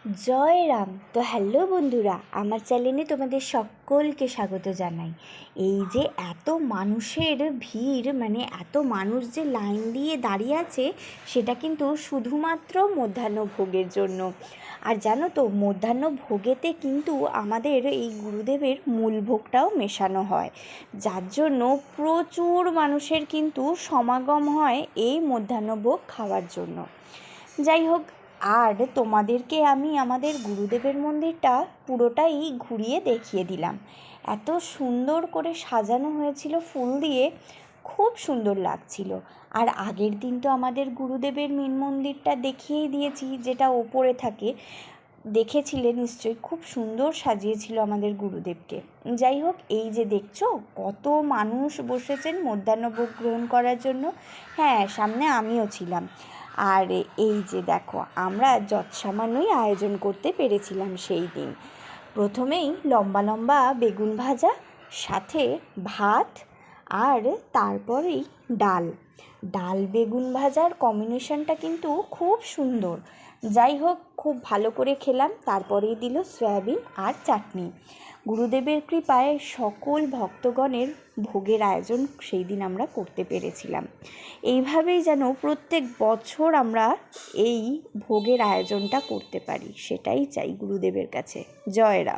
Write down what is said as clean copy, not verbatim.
জয় রাম। তো হ্যালো বন্ধুরা, আমার চ্যানেলে তোমাদের সকলকে স্বাগত জানাই। এই যে এত মানুষের ভিড়, মানে এত মানুষ যে লাইন দিয়ে দাঁড়িয়ে আছে, সেটা কিন্তু শুধুমাত্র মধ্যাহ্নভোগের জন্য। আর জানো তো, মধ্যাহ্নভোগেতে কিন্তু আমাদের এই গুরুদেবের মূল ভোগটাও মেশানো হয়, যার জন্য প্রচুর মানুষের কিন্তু সমাগম হয় এই মধ্যাহ্নভোগ খাওয়ার জন্য। যাই হোক, আর তোমাদেরকে আমি আমাদের গুরুদেবের মন্দিরটা পুরোটাই ঘুরিয়ে দেখিয়ে দিলাম। এত সুন্দর করে সাজানো হয়েছিল ফুল দিয়ে, খুব সুন্দর লাগছিল। আর আগের দিন তো আমাদের গুরুদেবের মেন মন্দিরটা দেখিয়েই দিয়েছি, যেটা ওপরে থাকে, দেখেছিলে নিশ্চয়ই। খুব সুন্দর সাজিয়েছিল আমাদের গুরুদেবকে। যাই হোক, এই যে দেখছো কত মানুষ বসেছেন মধ্যাহ্নভোগ গ্রহণ করার জন্য। হ্যাঁ, সামনে আমিও ছিলাম। আর এই যে দেখো, আমরা যৎসামান্যই আয়োজন করতে পেরেছিলাম সেই দিন। প্রথমেই লম্বা লম্বা বেগুন ভাজা, সাথে ভাত, আর তারপরেই ডাল। ডাল বেগুন ভাজার কম্বিনেশনটা কিন্তু খুব সুন্দর। যাই হোক, খুব ভালো করে খেলাম। তারপরেই দিল সয়াবিন আর চাটনি। গুরুদেবের কৃপায় সকল ভক্তগণের ভোগের আয়োজন সেই দিন আমরা করতে পেরেছিলাম। এইভাবেই যেন প্রত্যেক বছর আমরা এই ভোগের আয়োজনটা করতে পারি, সেটাই চাই গুরুদেবের কাছে। জয় রাম।